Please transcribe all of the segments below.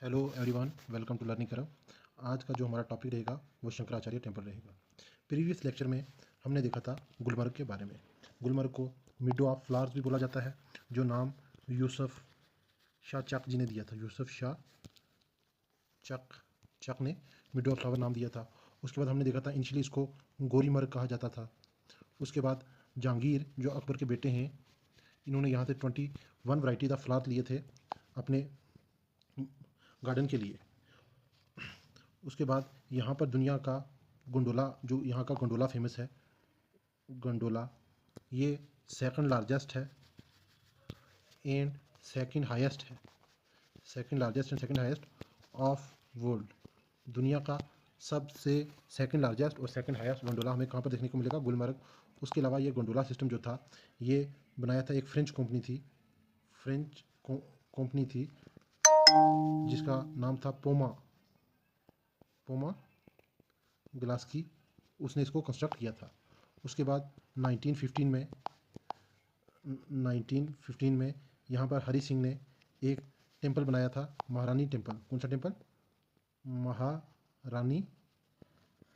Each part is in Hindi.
Hello everyone, welcome to learning करव। आज का जो हमारा टॉपिक रहेगा वो शंकराचार्य टेम्पल रहेगा। प्रीवियस लेक्चर में हमने देखा था गुलमर्ग के बारे में। गुलमर्ग को मिडो ऑफ फ्लावर्स भी बोला जाता है, जो नाम यूसुफ शाह चक जी ने दिया था। यूसुफ शाह चक ने मिडो ऑफ फ्लावर नाम दिया था। उसके बाद हमने देखा था इनिशियली इसको गोरीमर्ग कहा जाता था। उसके बाद जहांगीर जो अकबर के बेटे हैं, इन्होंने यहाँ से 21 वैरायटी ऑफ फ्लावर लिए थे अपने गार्डन के लिए। उसके बाद यहाँ पर दुनिया का गंडोला, जो यहाँ का गंडोला फेमस है, गंडोला ये सेकंड लार्जेस्ट है एंड सेकंड हाईएस्ट है। Second largest and second highest of world. दुनिया का सबसे सेकंड लार्जेस्ट और सेकंड हाईएस्ट गंडोला हमें कहाँ पर देखने को मिलेगा? गुलमर्ग। उसके अलावा ये गंडोला सिस्टम जो था ये बनाया था एक फ्रेंच कंपनी थी, जिसका नाम था पोमा ग्लास की। उसने इसको कंस्ट्रक्ट किया था। उसके बाद 1915 में यहाँ पर हरी सिंह ने एक टेंपल बनाया था, महारानी टेंपल। कौन सा टेंपल? महारानी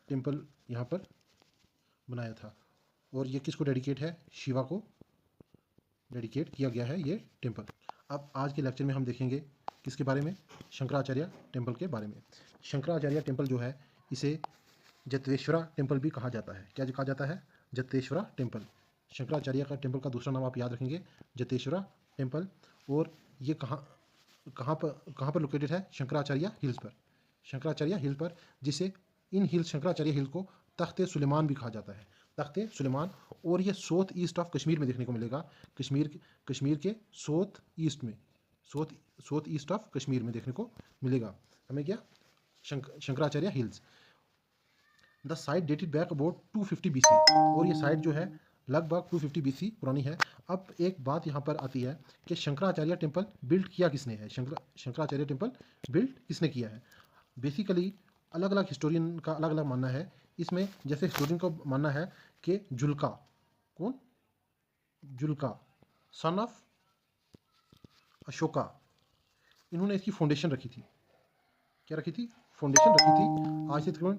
टेंपल यहाँ पर बनाया था। और ये किसको डेडिकेट है? शिवा को डेडिकेट किया गया है ये टेंपल। अब आज के लेक्चर में हम देखेंगे किसके बारे में? शंकराचार्य टेंपल के बारे में। शंकराचार्य टेंपल जो है इसे जतेश्वरा टेंपल भी कहा जाता है। क्या कहा जाता है? जतेश्वरा टेंपल। शंकराचार्य का टेंपल का दूसरा नाम आप याद रखेंगे, जतेश्वरा टेंपल। और ये कहाँ पर लोकेटेड है? शंकराचार्य हिल्स पर। शंकराचार्य हिल पर, जिसे इन हिल्स, शंकराचार्य हिल को तख्ते सुलेमान भी कहा जाता है। तख्ते सुलेमान। और ये साउथ ईस्ट ऑफ कश्मीर में देखने को मिलेगा। कश्मीर के साउथ ईस्ट ऑफ कश्मीर में देखने को मिलेगा हमें। क्या? Shankaracharya hills. The site dated back about 250 BC। और ये साइट जो है लगभग 250 BC पुरानी है। अब एक बात यहाँ पर आती है कि शंकराचार्य टेंपल बिल्ड किया किसने है? शंकराचार्य टेंपल बिल्ड किसने किया है? बेसिकली अलग अलग हिस्टोरियन का अलग अलग मानना है इसमें। जैसे हिस्टोरियन का मानना है कि जुल्का, कौन? जुल्का सन ऑफ अशोका, इन्होंने इसकी फाउंडेशन रखी थी। क्या रखी थी? फाउंडेशन रखी थी। आज से तकरीबन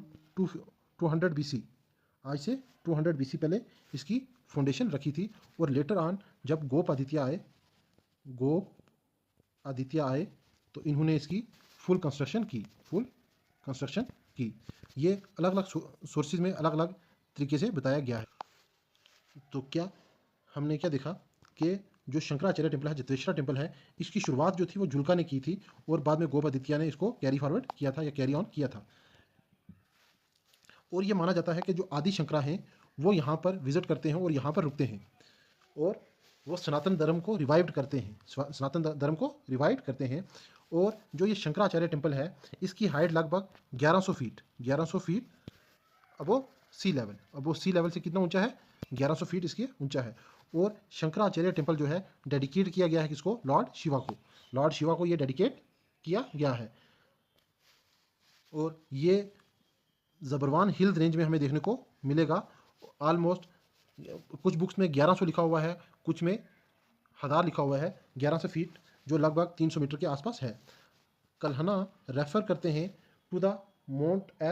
200 BC, आज से 200 BC पहले इसकी फाउंडेशन रखी थी। और लेटर ऑन जब गोप आदित्य आए तो इन्होंने इसकी फुल कंस्ट्रक्शन की। ये अलग अलग सोर्सेज में अलग अलग तरीके से बताया गया है। तो क्या हमने क्या देखा कि जो शंकराचार्य टेंपल है, जतेश्वरा टेंपल है, इसकी शुरुआत जो थी वो जुल्का ने की थी और बाद में गोप आदित्य ने इसको कैरी फॉरवर्ड किया था या कैरी ऑन किया था। और ये माना जाता है कि जो आदि शंकरा हैं वो यहाँ पर विजिट करते हैं और यहाँ पर रुकते हैं और वो सनातन धर्म को रिवाइव करते हैं। और जो ये शंकराचार्य टेंपल है इसकी हाइट लगभग 1100 फीट अबो सी लेवल से कितना ऊंचा है? 1100 फीट इसके ऊंचा है। और शंकराचार्य टेंपल जो है डेडिकेट किया गया है किसको? लॉर्ड शिवा को ये डेडिकेट किया गया है। और ये जबरवान हिल रेंज में हमें देखने को मिलेगा। ऑलमोस्ट कुछ बुक्स में 1100 लिखा हुआ है, कुछ में 1000 लिखा हुआ है। 1100 फीट जो लगभग 300 मीटर के आसपास है। कल्हना रेफर करते हैं to the mountain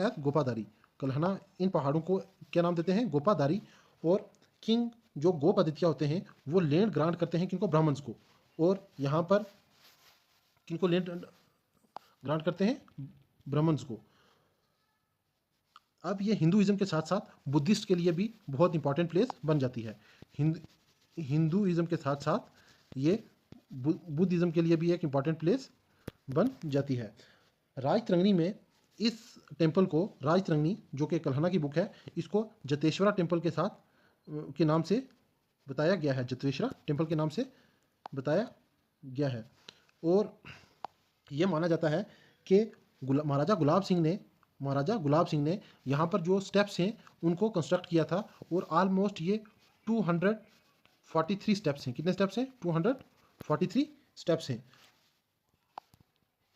eight गोपादारी। Kalhana इन पहाड़ों को क्या नाम देते हैं? गोपादारी। और किंग जो गोप आदित्य होते हैं वो लैंड ग्रांट करते हैं किनको? ब्राह्मण्स को। और यहाँ पर किनको लैंड ग्रांट करते हैं? ब्राह्मण्स को। अब ये हिंदुइज्म के साथ साथ बुद्धिस्ट के लिए भी बहुत इंपॉर्टेंट प्लेस बन जाती है। हिंदुइज्म के साथ साथ ये बुद्धिज्म के लिए भी एक इंपॉर्टेंट प्लेस बन जाती है। राजतरंगिणी में इस टेंपल को, राजतरंगिणी जो कि कल्हना की बुक है, इसको जतेश्वरा टेंपल के साथ के नाम से बताया गया है। जतेश्वरा टेंपल के नाम से बताया गया है। और ये माना जाता है कि महाराजा गुलाब सिंह ने यहाँ पर जो स्टेप्स हैं उनको कंस्ट्रक्ट किया था। और ऑलमोस्ट ये 243 स्टेप्स हैं। कितने स्टेप्स हैं? 243 स्टेप्स हैं।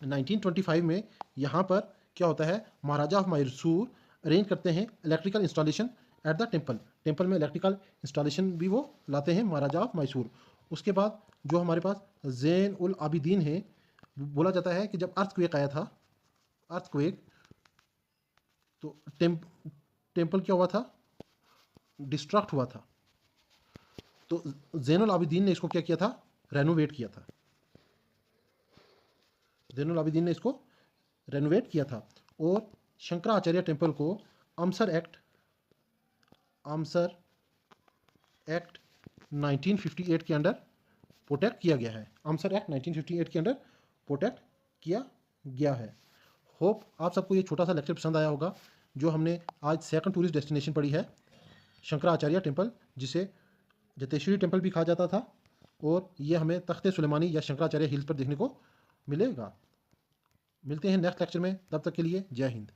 1925 में यहाँ पर क्या होता है? महाराजा ऑफ मैसूर अरेंज करते हैं electrical installation at the temple में इलेक्ट्रिकल इंस्टॉलेशन भी वो लाते हैं महाराजा ऑफ मैसूर। उसके बाद जो हमारे पास ज़ैन उल आबिदीन हैं, बोला जाता है कि जब अर्थक्वेक आया था, अर्थक्वेक, तो टेम्पल क्या हुआ था, डिस्ट्रक्ट हुआ था। तो ज़ैनुल आबिदीन ने इसको क्या किया था, रेनोवेट किया था। ज़ैनुल आबिदीन ने इसको रेनोवेट किया था। और शंकराचार्य टेम्पल को आमसर एक्ट 1958 के अंडर प्रोटेक्ट किया गया है। आमसर एक्ट 1958 के अंडर प्रोटेक्ट किया गया है। होप आप सबको ये छोटा सा लेक्चर पसंद आया होगा, जो हमने आज सेकंड टूरिस्ट डेस्टिनेशन पढ़ी है, शंकराचार्य टेम्पल, जिसे जतेश्वरी टेम्पल भी कहा जाता था। और ये हमें तख्ते सुलेमानी या शंकराचार्य हिल्स पर देखने को मिलेगा। मिलते हैं नेक्स्ट लेक्चर में, तब तक के लिए जय हिंद।